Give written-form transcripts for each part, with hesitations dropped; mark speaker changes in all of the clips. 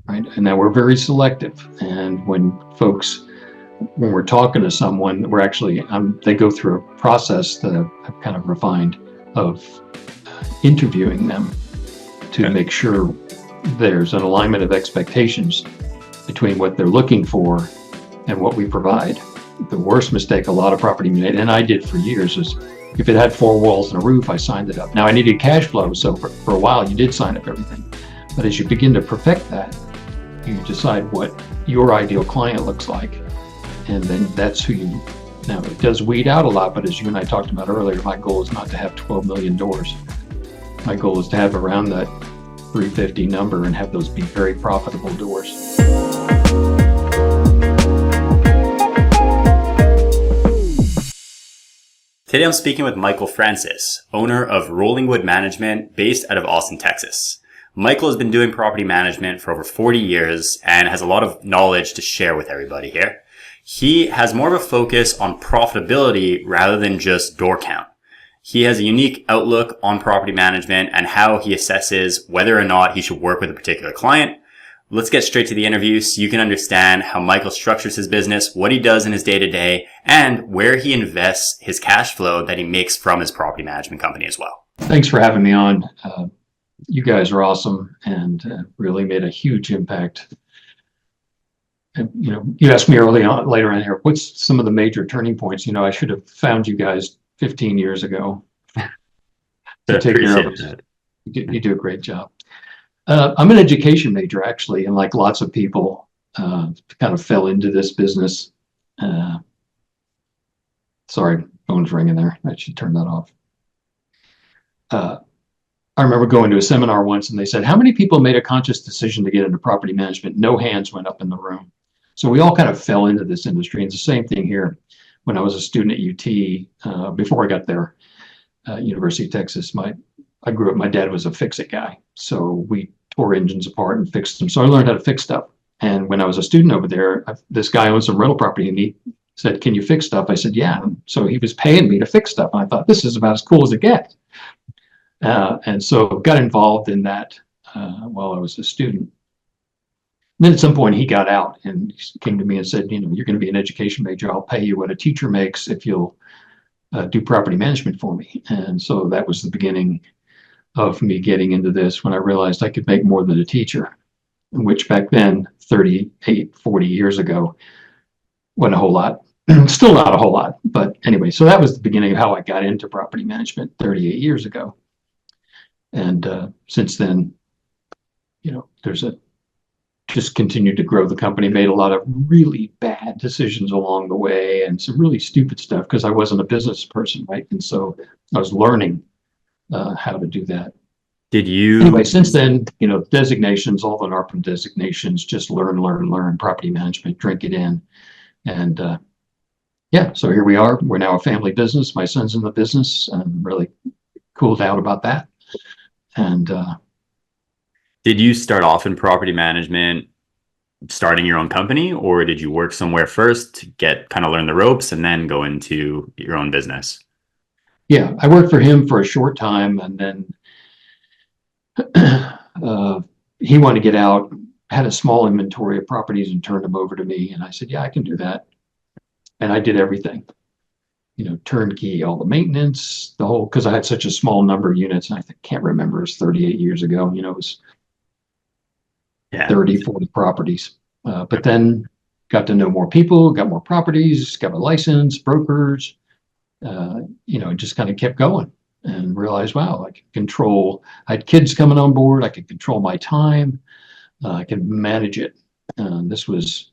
Speaker 1: right? And now we're very selective. And when we're talking to someone, we're actually, they go through a process that I've kind of refined of interviewing them to make sure there's an alignment of expectations between what they're looking for and what we provide. The worst mistake a lot of property made, and I did for years, is if it had 4 walls and a roof, I signed it up. Now I needed cash flow, so for a while you did sign up everything. But as you begin to perfect that, you decide what your ideal client looks like, and then that's who you. Now it does weed out a lot, but as you and I talked about earlier, my goal is not to have 12 million doors. My goal is to have around that 350 number and have those be very profitable doors.
Speaker 2: Today I'm speaking with Michael Francis, owner of Rollingwood Management based out of Austin, Texas. Michael has been doing property management for over 40 years and has a lot of knowledge to share with everybody here. He has more of a focus on profitability rather than just door count. He has a unique outlook on property management and how he assesses whether or not he should work with a particular client. Let's get straight to the interview so you can understand how Michael structures his business, what he does in his day-to-day, and where he invests his cash flow that he makes from his property management company as well.
Speaker 1: Thanks for having me on. You guys are awesome and really made a huge impact. And, you asked me later on here, what's some of the major turning points? I should have found you guys 15 years ago to take care of it. You do a great job. I'm an education major, actually, and like lots of people, kind of fell into this business. Sorry, phone's ringing there. I should turn that off. I remember going to a seminar once and they said, how many people made a conscious decision to get into property management? No hands went up in the room. So we all kind of fell into this industry. And it's the same thing here. When I was a student at UT, before I got there, University of Texas, I grew up, my dad was a fix-it guy. So we tore engines apart and fixed them. So I learned how to fix stuff. And when I was a student over there, this guy owned some rental property and he said, can you fix stuff? I said, yeah. So he was paying me to fix stuff. And I thought, this is about as cool as it gets. And so got involved in that while I was a student. And then at some point he got out and came to me and said, you're going to be an education major. I'll pay you what a teacher makes if you'll do property management for me. And so that was the beginning of me getting into this when I realized I could make more than a teacher, which back then, 38, 40 years ago, wasn't a whole lot. Still not a whole lot. But anyway, so that was the beginning of how I got into property management 38 years ago. And since then, just continued to grow the company, made a lot of really bad decisions along the way and some really stupid stuff because I wasn't a business person, right? And so I was learning how to do that. Anyway, since then, designations, all the NARPM designations, just learn, property management, drink it in. And so here we are. We're now a family business. My son's in the business. I'm really cooled out about that. And
Speaker 2: did you start off in property management starting your own company, or did you work somewhere first to learn the ropes and then go into your own business?
Speaker 1: Yeah, I worked for him for a short time, and then he wanted to get out, had a small inventory of properties and turned them over to me. And I said, yeah, I can do that. And I did everything, turnkey, all the maintenance, the whole, because I had such a small number of units. And I can't remember, it was 38 years ago, it was 30, 40 properties. But then got to know more people, got more properties, got a license, brokers, it just kind of kept going and realized, wow, I could control, I had kids coming on board, I could control my time, I could manage it. This was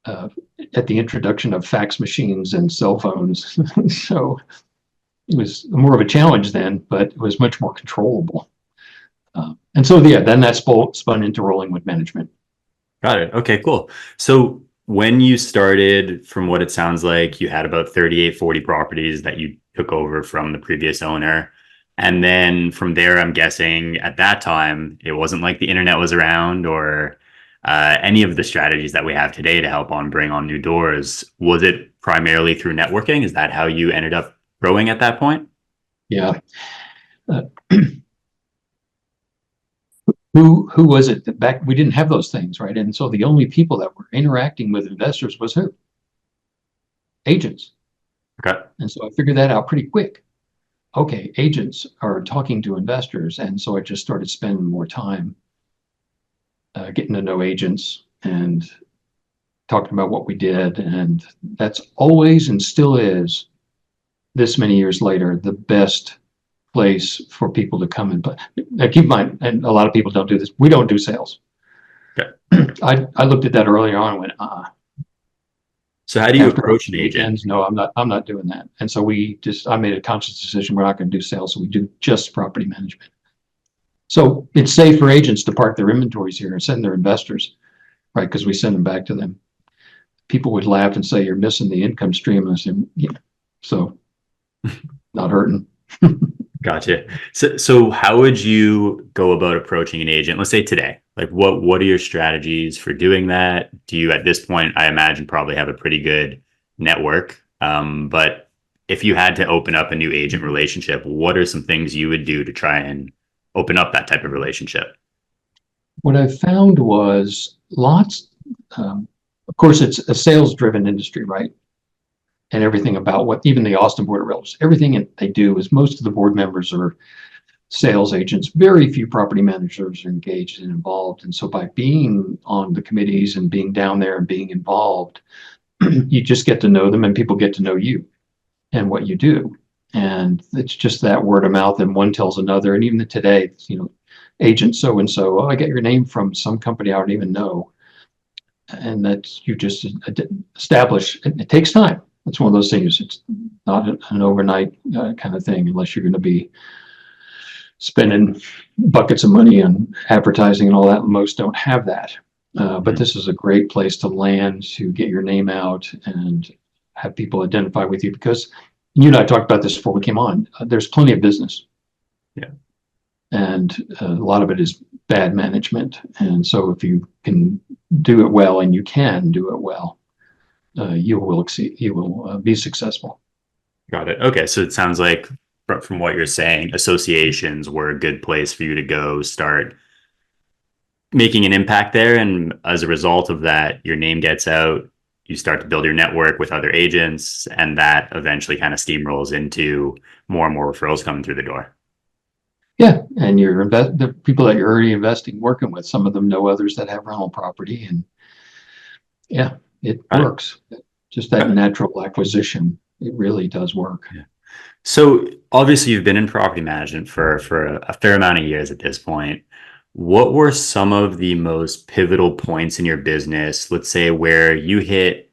Speaker 1: at the introduction of fax machines and cell phones. So it was more of a challenge then, but it was much more controllable. And so, then that spun into Rollingwood Management.
Speaker 2: Got it. Okay, cool. So when you started, from what it sounds like, you had about 38, 40 properties that you took over from the previous owner. And then from there, I'm guessing at that time, it wasn't like the internet was around or any of the strategies that we have today to help bring on new doors. Was it primarily through networking? Is that how you ended up growing at that point?
Speaker 1: Yeah. Who was it that back, we didn't have those things, right? And so the only people that were interacting with investors was who? Agents.
Speaker 2: Okay.
Speaker 1: And so I figured that out pretty quick. Okay, agents are talking to investors. And so I just started spending more time getting to know agents and talking about what we did. And that's always and still is, this many years later, the best place for people to come and play. Now, keep in mind, and a lot of people don't do this, we don't do sales.
Speaker 2: Okay.
Speaker 1: I looked at that earlier on and went,
Speaker 2: So how do you
Speaker 1: after
Speaker 2: approach an agent?
Speaker 1: weekends, no, I'm not doing that. And so I made a conscious decision, we're not going to do sales, so we do just property management. So it's safe for agents to park their inventories here and send their investors, right? Because we send them back to them. People would laugh and say, you're missing the income stream. And I said, yeah, so not hurting.
Speaker 2: Gotcha. So how would you go about approaching an agent? Let's say today, like what are your strategies for doing that? Do you, at this point, I imagine probably have a pretty good network. But if you had to open up a new agent relationship, what are some things you would do to try and open up that type of relationship?
Speaker 1: What I found was of course, it's a sales driven industry, right? And everything about what even the Austin Board of Realtors, everything they do is most of the board members are sales agents. Very few property managers are engaged and involved. And so by being on the committees and being down there and being involved, you just get to know them and people get to know you and what you do. And it's just that word of mouth, and one tells another. And even today, agent so and so, I get your name from some company I don't even know. And that you just establish. It takes time. It's one of those things. It's not an overnight kind of thing, unless you're going to be spending buckets of money on advertising and all that. Most don't have that. But this is a great place to land, to get your name out and have people identify with you, because you and I talked about this before we came on. There's plenty of business.
Speaker 2: Yeah.
Speaker 1: And a lot of it is bad management. And so if you can do it well, and you can do it well, you will exceed, you will be successful.
Speaker 2: Got it. Okay. So it sounds like from what you're saying, associations were a good place for you to go start making an impact there. And as a result of that, your name gets out, you start to build your network with other agents, and that eventually kind of steamrolls into more and more referrals coming through the door.
Speaker 1: Yeah, and the people that you're already working with, some of them know others that have rental property, and yeah, it works. Just that natural acquisition, it really does work.
Speaker 2: Yeah. So obviously you've been in property management for a fair amount of years at this point. What were some of the most pivotal points in your business, let's say, where you hit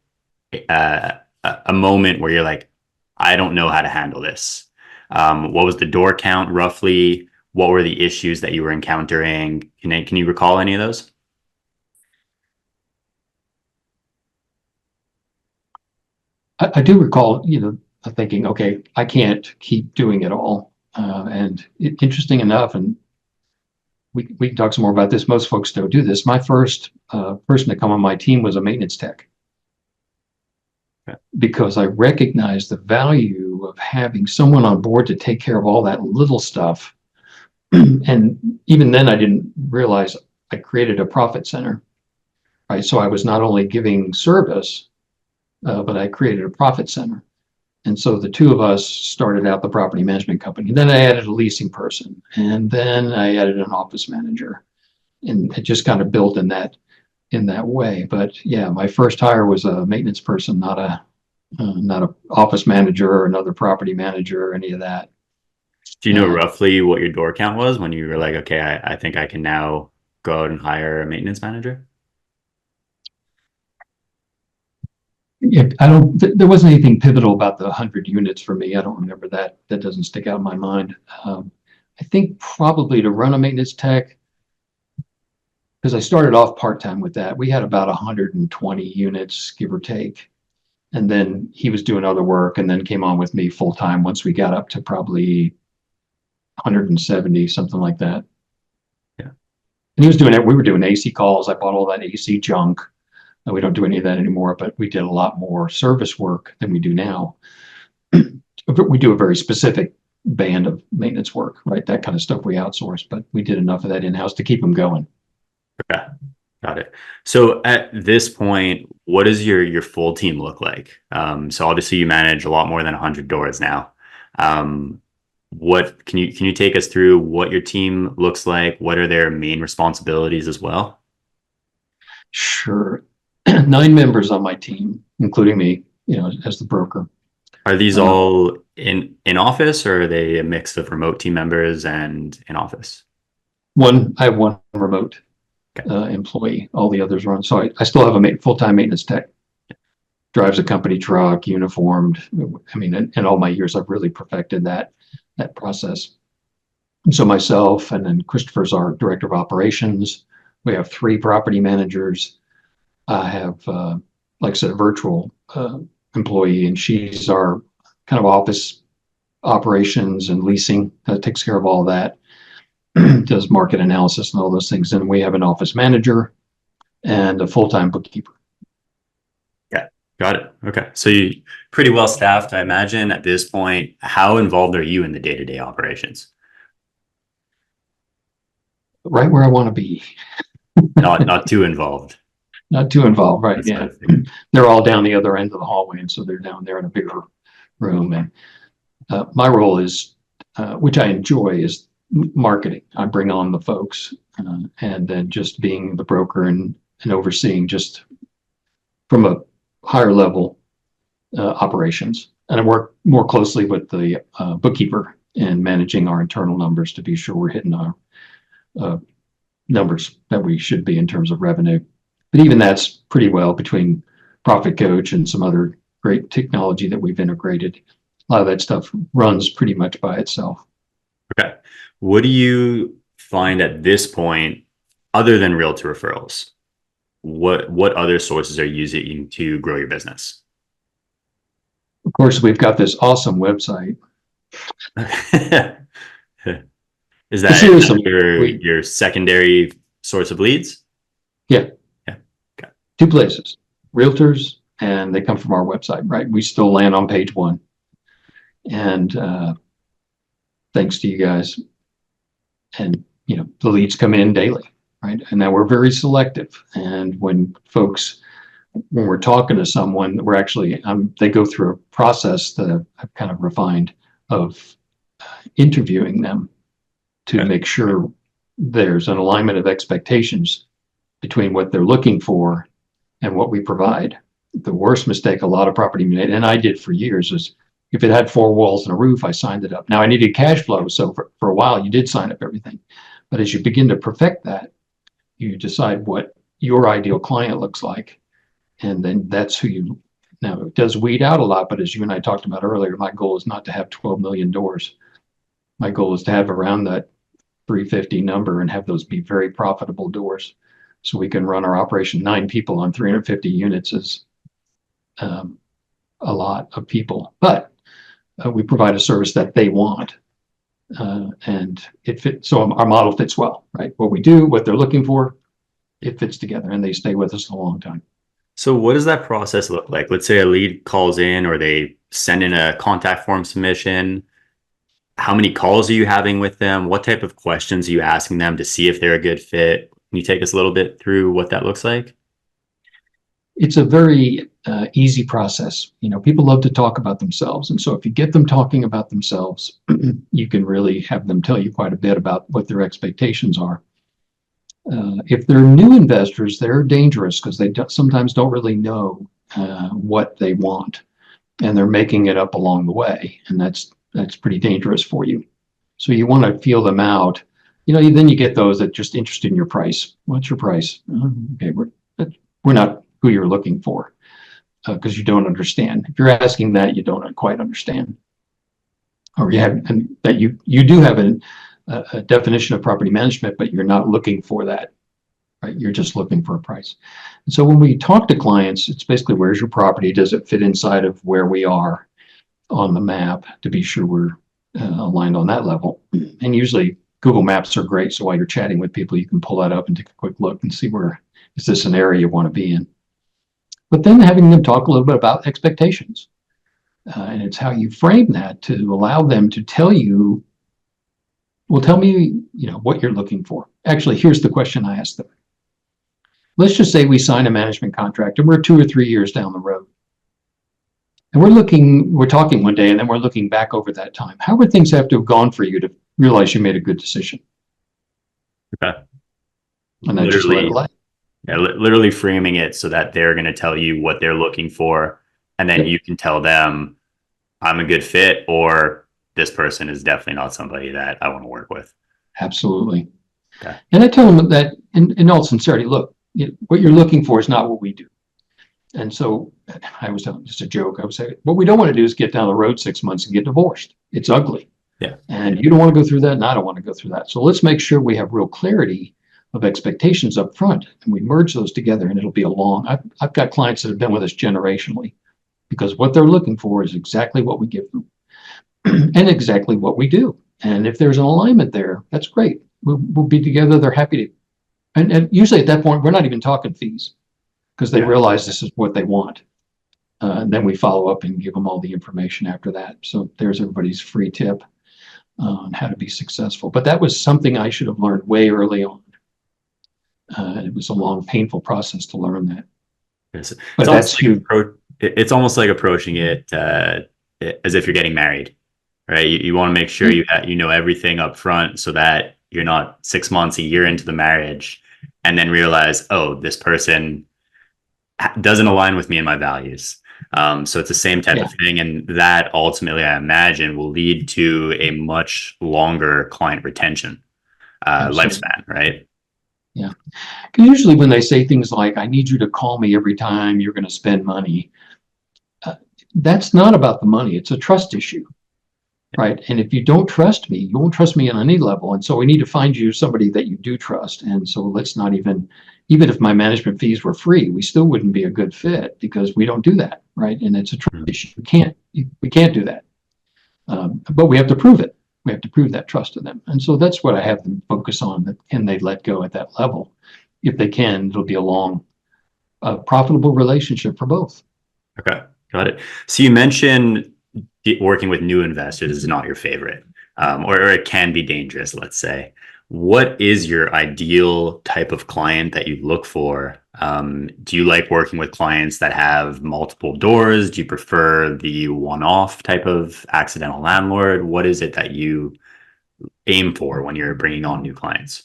Speaker 2: a moment where you're like, I don't know how to handle this? What was the door count roughly? What were the issues that you were encountering? Can you recall any of those?
Speaker 1: I do recall, thinking, okay, I can't keep doing it all. Interesting enough, and we can talk some more about this. Most folks don't do this. My first person to come on my team was a maintenance tech. Okay. Because I recognized the value of having someone on board to take care of all that little stuff. And even then, I didn't realize I created a profit center, right? So I was not only giving service, but I created a profit center. And so the two of us started out the property management company. Then I added a leasing person, and then I added an office manager, and it just kind of built in that way. But yeah, my first hire was a maintenance person, not a office manager or another property manager or any of that.
Speaker 2: Do you know roughly what your door count was when you were like, okay, I think I can now go out and hire a maintenance manager?
Speaker 1: Yeah, there wasn't anything pivotal about the 100 units for me. I don't remember that. That doesn't stick out in my mind. I think probably to run a maintenance tech, because I started off part-time with that, we had about 120 units, give or take. And then he was doing other work and then came on with me full-time once we got up to probably 170, something like that.
Speaker 2: Yeah.
Speaker 1: And he was doing it. We were doing AC calls. I bought all that AC junk. We don't do any of that anymore, but we did a lot more service work than we do now. We do a very specific band of maintenance work, right? That kind of stuff we outsource, but we did enough of that in-house to keep them going.
Speaker 2: Okay, got it. So at this point, what does your full team look like? So obviously you manage a lot more than 100 doors now. What can you take us through what your team looks like? What are their main responsibilities as well?
Speaker 1: Sure. 9 members on my team, including me, as the broker.
Speaker 2: Are these
Speaker 1: Uh,
Speaker 2: all in office, or are they a mix of remote team members and in office?
Speaker 1: I have one remote
Speaker 2: Okay.
Speaker 1: employee. All the others run. So I still have a full-time maintenance tech. Drives a company truck, uniformed. I mean, in all my years, I've really perfected that process. And so myself, and then Christopher's our director of operations. We have 3 property managers. I have, like I said, a virtual employee, and she's our kind of office operations and leasing, takes care of all that, does market analysis and all those things. And we have an office manager and a full-time bookkeeper.
Speaker 2: Yeah, got it. Okay. So you pretty well staffed, I imagine, at this point. How involved are you in the day-to-day operations?
Speaker 1: Right where I want to be.
Speaker 2: Not too involved.
Speaker 1: Not too involved, right?
Speaker 2: That's
Speaker 1: Yeah.
Speaker 2: what
Speaker 1: They're all down the other end of the hallway, and so they're down there in a bigger room. And my role is, which I enjoy, is marketing. I bring on the folks, and then just being the broker and overseeing just from a higher level operations. And I work more closely with the bookkeeper and managing our internal numbers to be sure we're hitting our numbers that we should be in terms of revenue. But even that's pretty well between Profit Coach and some other great technology that we've integrated. A lot of that stuff runs pretty much by itself.
Speaker 2: Okay. What do you find at this point, other than realtor referrals? What other sources are you using to grow your business?
Speaker 1: Of course, we've got this awesome website.
Speaker 2: Is that
Speaker 1: Seriously,
Speaker 2: your secondary source of leads?
Speaker 1: Yeah.
Speaker 2: Yeah. Okay.
Speaker 1: 2 places, realtors, and they come from our website, right? We still land on page 1. And thanks to you guys. And, the leads come in daily, right? And now we're very selective. And when we're talking to someone, we're actually, they go through a process that I've kind of refined of interviewing them to make sure there's an alignment of expectations between what they're looking for and what we provide. The worst mistake a lot of property made, and I did for years, is if it had 4 walls and a roof, I signed it up. Now I needed cash flow, so for a while you did sign up everything. But as you begin to perfect that, you decide what your ideal client looks like, and then that's who you. Now it does weed out a lot, but as you and I talked about earlier, my goal is not to have 12 million doors. My goal is to have around that 350 number and have those be very profitable doors, so we can run our operation. 9 people on 350 units is a lot of people, but we provide a service that they want, and it fits. So our model fits well, right? What we do, what they're looking for, it fits together, and they stay with us a long time.
Speaker 2: So what does that process look like? Let's say a lead calls in, or they send in a contact form submission. How many calls are you having with them? What type of questions are you asking them to see if they're a good fit? Can you take us a little bit through what that looks like?
Speaker 1: It's a very easy process. People love to talk about themselves. And so if you get them talking about themselves, you can really have them tell you quite a bit about what their expectations are. If they're new investors, they're dangerous because they sometimes don't really know what they want, and they're making it up along the way. And that's pretty dangerous for you. So you want to feel them out. Then you get those that just interested in your price. What's your price? Okay, we're not who you're looking for, because you don't understand. If you're asking that, you don't quite understand, or you have, and that you do have a definition of property management, but you're not looking for that, right? You're just looking for a price. And so when we talk to clients, it's basically, where's your property? Does it fit inside of where we are on the map, to be sure we're aligned on that level? And usually Google Maps are great, so while you're chatting with people, you can pull that up and take a quick look and see, where is this an area you want to be in. But then having them talk a little bit about expectations. And it's how you frame that to allow them to tell you, well, tell me, what you're looking for. Actually, here's the question I asked them. Let's just say we sign a management contract and we're 2 or 3 years down the road. And we're talking one day and then we're looking back over that time. How would things have to have gone for you to realize you made a good decision?
Speaker 2: Okay.
Speaker 1: And then just let it lie.
Speaker 2: Yeah, literally framing it so that they're going to tell you what they're looking for. And then you can tell them, I'm a good fit, or this person is definitely not somebody that I want to work with.
Speaker 1: Absolutely.
Speaker 2: Okay.
Speaker 1: And I tell them that in all sincerity, look, what you're looking for is not what we do. And so I was telling just a joke. I would say, what we don't want to do is get down the road 6 months and get divorced. It's ugly.
Speaker 2: Yeah.
Speaker 1: And you don't want to go through that, and I don't want to go through that. So let's make sure we have real clarity of expectations up front, and we merge those together, and it'll be I've got clients that have been with us generationally, because what they're looking for is exactly what we give them and exactly what we do. And if there's an alignment there, that's great. We'll be together. They're happy to. And usually at that point, we're not even talking fees, because they realize this is what they want. And then we follow up and give them all the information after that. So there's everybody's free tip on how to be successful. But that was something I should have learned way early on. It was a long, painful process to learn that.
Speaker 2: It's almost like approaching it as if you're getting married, right? You want to make sure you know everything up front, so that you're not 6 months, a year into the marriage, and then realize, oh, this person doesn't align with me and my values. So it's the same type of thing, and that ultimately, I imagine, will lead to a much longer client retention lifespan, right?
Speaker 1: Yeah. Usually when they say things like, I need you to call me every time you're going to spend money, that's not about the money. It's a trust issue, right? And if you don't trust me, you won't trust me on any level. And so we need to find you somebody that you do trust. And so let's not even if my management fees were free, we still wouldn't be a good fit, because we don't do that, right? And it's a trust issue. We can't do that. But we have to prove it. We have to prove that trust to them. And so that's what I have them focus on. That can they let go at that level? If they can, it'll be a long, profitable relationship for both.
Speaker 2: Okay, got it. So you mentioned working with new investors is not your favorite, or it can be dangerous, let's say. What is your ideal type of client that you look for? Do you like working with clients that have multiple doors? Do you prefer the one-off type of accidental landlord? What is it that you aim for when you're bringing on new clients?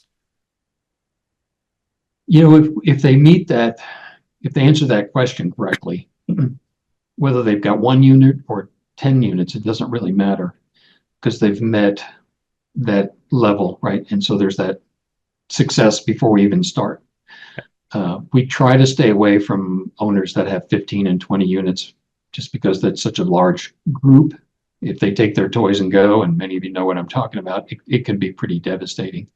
Speaker 1: If they meet that, if they answer that question correctly, whether they've got 1 unit or 10 units, it doesn't really matter, because they've met that level, right? And so there's that success before we even start. We try to stay away from owners that have 15 and 20 units, just because that's such a large group. If they take their toys and go, and many of you know what I'm talking about, it can be pretty devastating.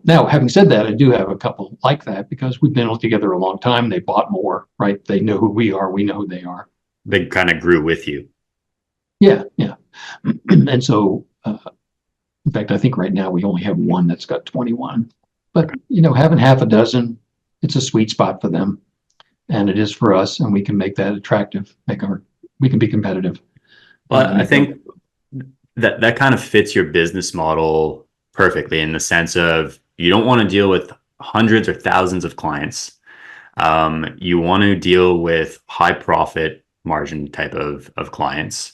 Speaker 1: Now, having said that, I do have a couple like that, because we've been together a long time. They bought more, right? They know who we are. We know who they are.
Speaker 2: They kind of grew with you.
Speaker 1: Yeah. And so, in fact, I think right now we only have one that's got 21. But, having half a dozen, it's a sweet spot for them. And it is for us, and we can make that attractive. We can be competitive.
Speaker 2: Well, I think that kind of fits your business model perfectly, in the sense of, you don't want to deal with hundreds or thousands of clients. You want to deal with high profit margin type of clients.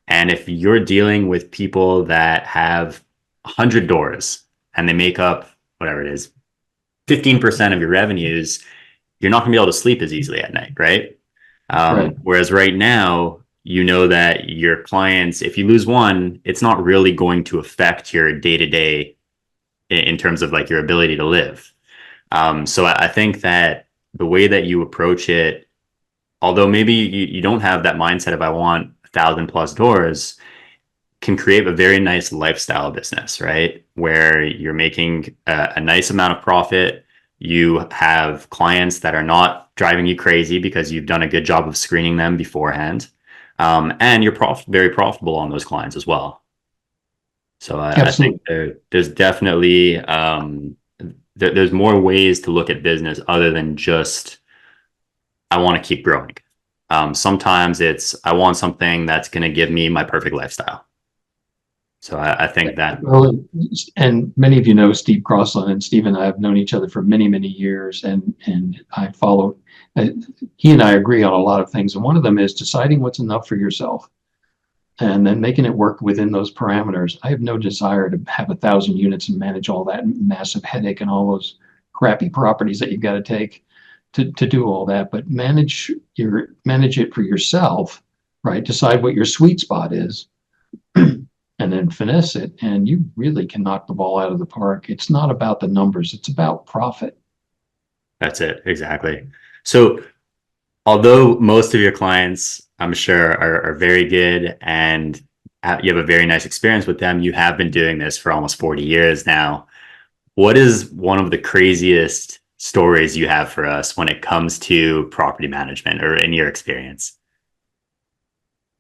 Speaker 2: And if you're dealing with people that have 100 doors and they make up whatever it is, 15% of your revenues, you're not going to be able to sleep as easily at night, right?
Speaker 1: Right.
Speaker 2: Whereas right now, you know that your clients, if you lose one, it's not really going to affect your day-to-day in terms of like your ability to live. So I think that the way that you approach it, although maybe you don't have that mindset of, I want 1,000+ doors, can create a very nice lifestyle business, right? Where you're making a nice amount of profit. You have clients that are not driving you crazy because you've done a good job of screening them beforehand. And you're very profitable on those clients as well. So I think there's definitely, there's more ways to look at business other than just, I want to keep growing. Sometimes it's, I want something that's going to give me my perfect lifestyle. So I think that,
Speaker 1: Well, and many of you know Steve Crossland, and Steve and I have known each other for many, many years, and I follow. Uh, he and I agree on a lot of things, and one of them is deciding what's enough for yourself, and then making it work within those parameters. I have no desire to have 1,000 units and manage all that massive headache and all those crappy properties that you've got to take to do all that. But manage it for yourself, right? Decide what your sweet spot is and then finesse it, and you really can knock the ball out of the park. It's not about the numbers, it's about profit.
Speaker 2: that's it. Exactly. So although most of your clients, I'm sure, are very good and you have a very nice experience with them, you have been doing this for almost 40 years now. What is one of the craziest stories you have for us when it comes to property management or in your experience?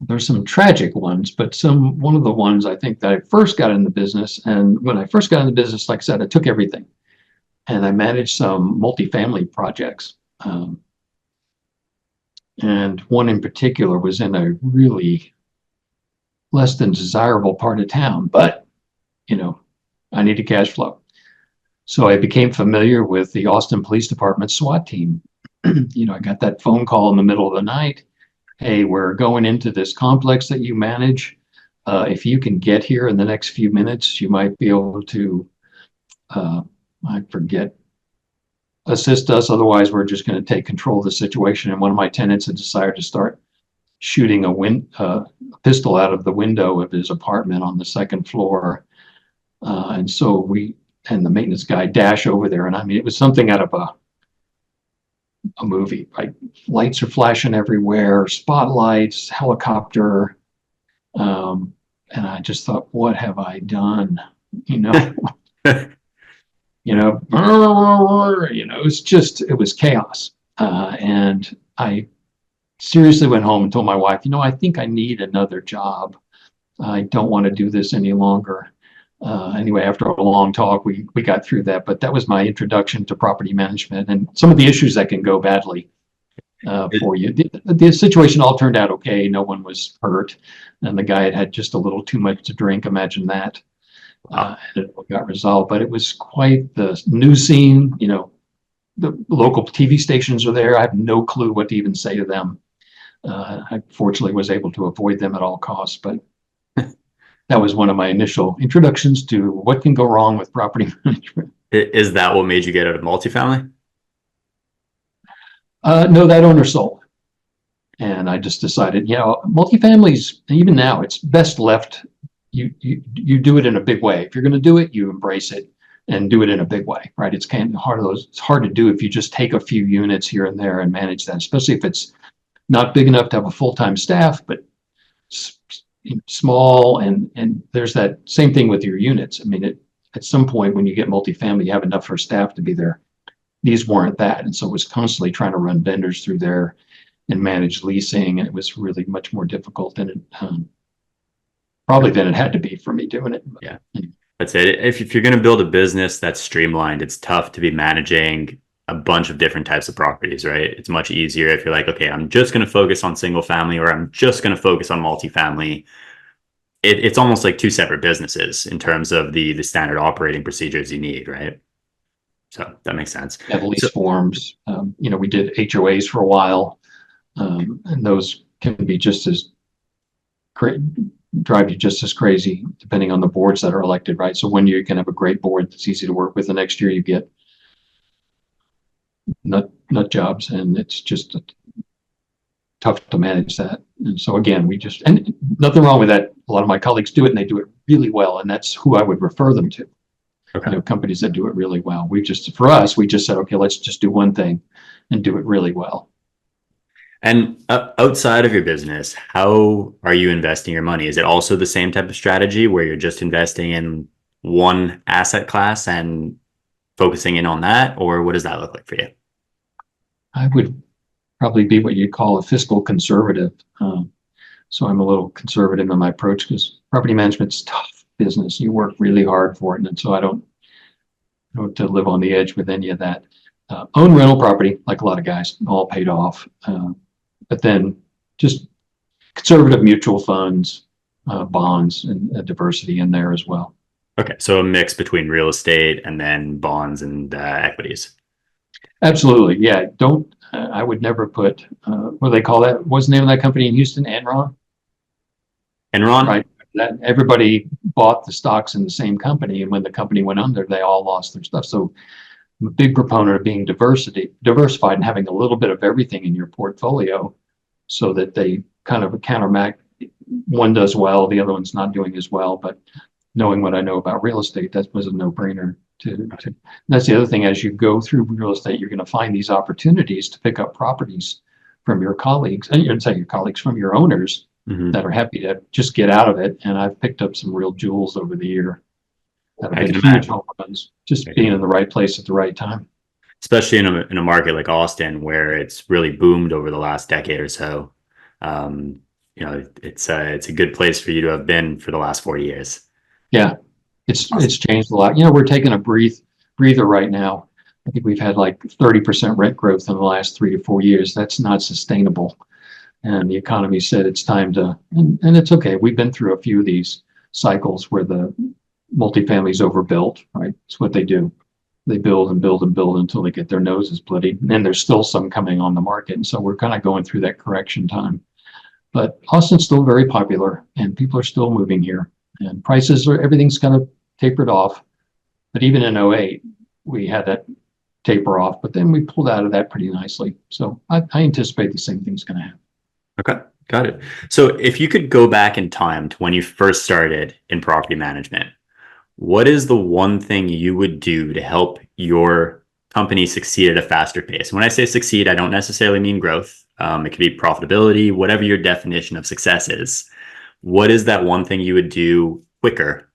Speaker 1: There's some tragic ones, but one of the ones I think that I first got in the business, and when I first got in the business, like I said, I took everything and I managed some multifamily projects. And one in particular was in a really less than desirable part of town, but you know, I needed cash flow. So I became familiar with the Austin Police Department SWAT team. I got that phone call in the middle of the night. Hey, we're going into this complex that you manage. If you can get here in the next few minutes, you might be able to, I forget, assist us. Otherwise, we're just going to take control of the situation. And one of my tenants had decided to start shooting a pistol out of the window of his apartment on the second floor. And so we and the maintenance guy dash over there. And I mean, it was something out of a movie, right? Lights are flashing everywhere, spotlights, helicopter. And I just thought, what have I done? You know, it was chaos. And I seriously went home and told my wife, I think I need another job. I don't want to do this any longer. Anyway, after a long talk, we got through that. But that was my introduction to property management and some of the issues that can go badly for you. The situation all turned out okay. No one was hurt. And the guy had just a little too much to drink. Imagine that. And it got resolved. But it was quite the news scene. The local TV stations are there. I have no clue what to even say to them. I fortunately was able to avoid them at all costs. But that was one of my initial introductions to what can go wrong with property management.
Speaker 2: Is that what made you get out of multifamily?
Speaker 1: No, that owner sold. And I just decided, multifamilies, even now, it's best left. You do it in a big way. If you're going to do it, you embrace it and do it in a big way, right? It's hard to do if you just take a few units here and there and manage that, especially if it's not big enough to have a full-time staff, but small. And there's that same thing with your units. I mean, at some point when you get multifamily, you have enough for staff to be there. These weren't that. And so it was constantly trying to run vendors through there and manage leasing. And it was really much more difficult than it had to be for me doing it.
Speaker 2: Yeah, that's it. If you're going to build a business that's streamlined, it's tough to be managing a bunch of different types of properties, right? It's much easier if you're like, okay, I'm just going to focus on single family or I'm just going to focus on multifamily. It's almost like two separate businesses in terms of the standard operating procedures you need, right? So that makes sense.
Speaker 1: Have lease forms. We did HOAs for a while, and those can be just as drive you just as crazy depending on the boards that are elected, right? So one year you can have a great board that's easy to work with. The next year you get nut jobs, and it's just tough to manage that. And so again, and nothing wrong with that. A lot of my colleagues do it and they do it really well. And that's who I would refer them to. Okay. Companies that do it really well. For us, we just said, okay, let's just do one thing and do it really well.
Speaker 2: And outside of your business, how are you investing your money? Is it also the same type of strategy where you're just investing in one asset class and focusing in on that? Or what does that look like for you?
Speaker 1: I would probably be what you'd call a fiscal conservative. So I'm a little conservative in my approach because property management's tough business. You work really hard for it. And so I don't to live on the edge with any of that. Own rental property, like a lot of guys, all paid off. but then just conservative mutual funds, bonds, and diversity in there as well.
Speaker 2: Okay, so a mix between real estate and then bonds and equities.
Speaker 1: Absolutely. Yeah. Don't, I would never put, what do they call that? What's the name of that company in Houston? Enron,
Speaker 2: Enron?
Speaker 1: right? That everybody bought the stocks in the same company. And when the company went under, they all lost their stuff. So I'm a big proponent of being diversified and having a little bit of everything in your portfolio so that they kind of countermand. One does well, the other one's not doing as well. But knowing what I know about real estate, that was a no-brainer. That's the other thing. As you go through real estate, you're going to find these opportunities to pick up properties from your colleagues, and you'd say your colleagues, from your owners that are happy to just get out of it. And I've picked up some real jewels over the year that have been huge home runs, just being in the right place at the right time.
Speaker 2: Especially in a market like Austin, where it's really boomed over the last decade or so. It's a good place for you to have been for the last 40 years.
Speaker 1: Yeah, it's changed a lot. We're taking a breather right now. I think we've had like 30% rent growth in the last 3 to 4 years. That's not sustainable. And the economy said it's time to, and it's okay. We've been through a few of these cycles where the multifamily's overbuilt, right? It's what they do. They build and build and build until they get their noses bloodied. And there's still some coming on the market. And so we're kind of going through that correction time. But Austin's still very popular and people are still moving here. And everything's kind of tapered off. But even in 08, we had that taper off, but then we pulled out of that pretty nicely. So I anticipate the same thing's going to happen.
Speaker 2: Okay, got it. So if you could go back in time to when you first started in property management, what is the one thing you would do to help your company succeed at a faster pace? When I say succeed, I don't necessarily mean growth. It could be profitability, whatever your definition of success is. What is that one thing you would do quicker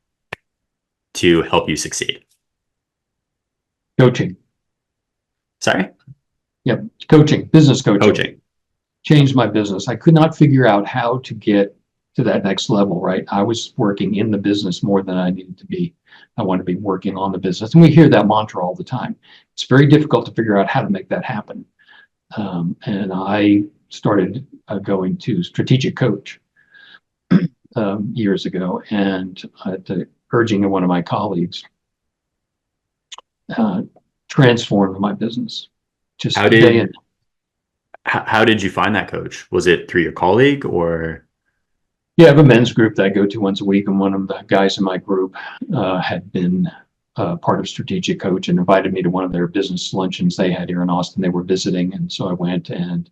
Speaker 2: to help you succeed?
Speaker 1: Coaching.
Speaker 2: Sorry?
Speaker 1: Yep. Coaching, business coaching.
Speaker 2: Coaching.
Speaker 1: Changed my business. I could not figure out how to get to that next level, right? I was working in the business more than I needed to be. I want to be working on the business. And we hear that mantra all the time. It's very difficult to figure out how to make that happen. And I started going to Strategic Coach years ago, and at the urging of one of my colleagues, transformed my business. Just
Speaker 2: how did you find that coach? Was it through your colleague or?
Speaker 1: Yeah, I have a men's group that I go to once a week, and one of the guys in my group had been part of Strategic Coach and invited me to one of their business luncheons they had here in Austin. They were visiting, and so I went. And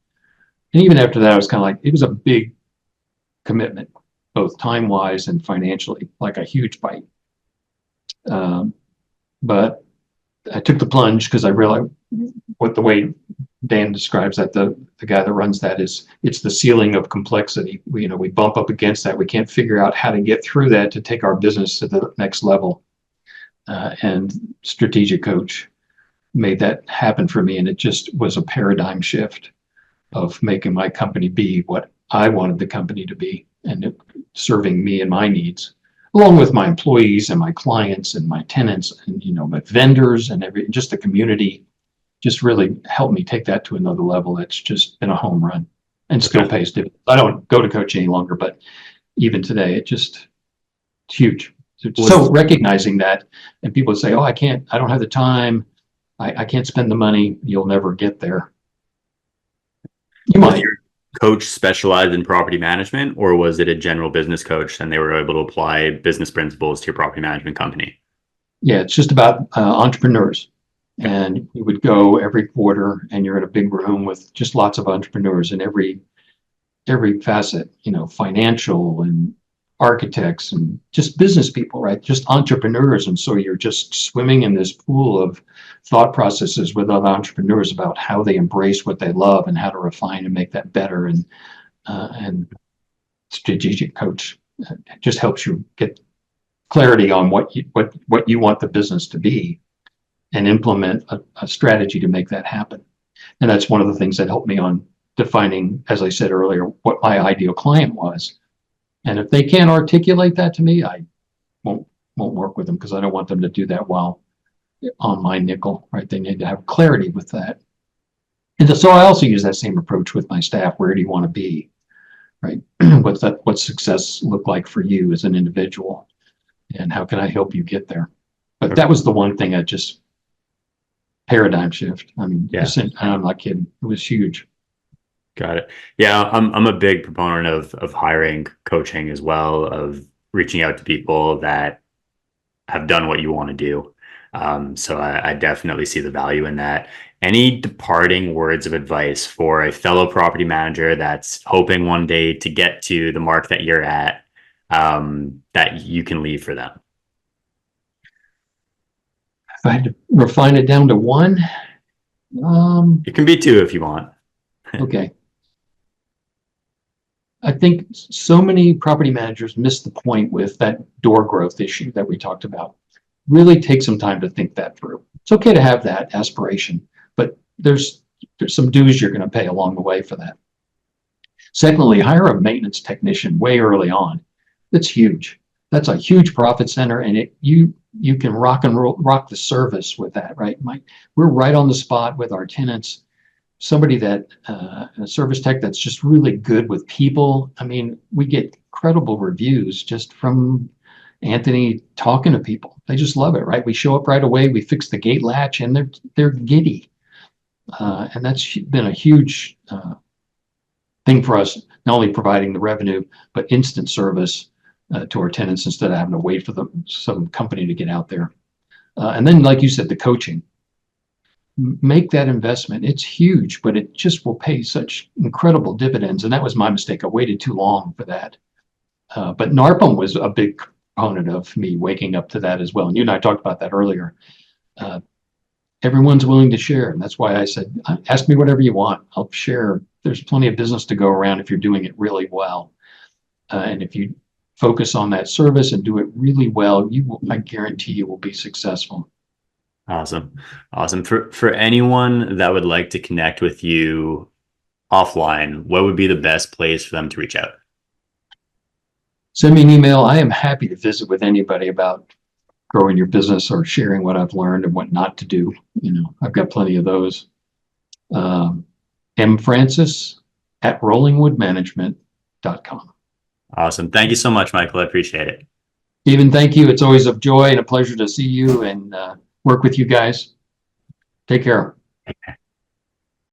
Speaker 1: even after that, I was kind of like, it was a big commitment, both time-wise and financially, like a huge bite. But I took the plunge because I realized what the way Dan describes that, the guy that runs that, is it's the ceiling of complexity. We bump up against that. We can't figure out how to get through that to take our business to the next level. And Strategic Coach made that happen for me. And it just was a paradigm shift of making my company be what I wanted the company to be, and serving me and my needs, along with my employees and my clients and my tenants and my vendors and just the community. Just really helped me take that to another level. That's just been a home run and still pays dividends. I don't go to coach any longer, but even today, it's huge. So recognizing that, and people say, "Oh, I don't have the time. I can't spend the money." You'll never get there. You might.
Speaker 2: Your coach specialized in property management, or was it a general business coach and they were able to apply business principles to your property management company?
Speaker 1: Yeah, it's just about entrepreneurs. And you would go every quarter and you're in a big room with just lots of entrepreneurs in every facet, financial and architects and just business people, right? Just entrepreneurs. And so you're just swimming in this pool of thought processes with other entrepreneurs about how they embrace what they love and how to refine and make that better. And Strategic Coach just helps you get clarity on what you want the business to be, and implement a strategy to make that happen. And that's one of the things that helped me on defining, as I said earlier, what my ideal client was. And if they can't articulate that to me, I won't work with them, because I don't want them to do that while on my nickel, right? They need to have clarity with that. And so I also use that same approach with my staff. Where do you want to be, right? What's success look like for you as an individual, and how can I help you get there? But that was the one thing I just paradigm shift. I mean,
Speaker 2: Yeah.
Speaker 1: I'm not kidding. It was huge.
Speaker 2: Got it. Yeah, I'm a big proponent of hiring, coaching as well, of reaching out to people that have done what you want to do. So I definitely see the value in that. Any departing words of advice for a fellow property manager that's hoping one day to get to the mark that you're at, that you can leave for them?
Speaker 1: If I had to refine it down to one,
Speaker 2: It can be two if you want.
Speaker 1: okay. I think so many property managers miss the point with that door growth issue that we talked about. Really take some time to think that through. It's okay to have that aspiration, but there's some dues you're going to pay along the way for that. Secondly, hire a maintenance technician way early on. That's huge. That's a huge profit center, and you can rock the service with that, right? We're right on the spot with our tenants. Somebody that a service tech that's just really good with people. I mean, we get incredible reviews just from Anthony talking to people. They just love it, right? We show up right away, we fix the gate latch, and they're giddy. And that's been a huge thing for us, not only providing the revenue, but instant service to our tenants instead of having to wait for some company to get out there. And then, like you said, the coaching. Make that investment. It's huge, but it just will pay such incredible dividends. And that was my mistake. I waited too long for that. But NARPM was a big component of me waking up to that as well. And you and I talked about that earlier. Everyone's willing to share. And that's why I said, ask me whatever you want. I'll share. There's plenty of business to go around if you're doing it really well. And if you focus on that service and do it really well, I guarantee you will be successful.
Speaker 2: Awesome. Awesome. For anyone that would like to connect with you offline, what would be the best place for them to reach out?
Speaker 1: Send me an email. I am happy to visit with anybody about growing your business or sharing what I've learned and what not to do. I've got plenty of those. mfrancis@rollingwoodmanagement.com.
Speaker 2: Awesome. Thank you so much, Michael. I appreciate it.
Speaker 1: Stephen, thank you. It's always a joy and a pleasure to see you and work with you guys. Take care.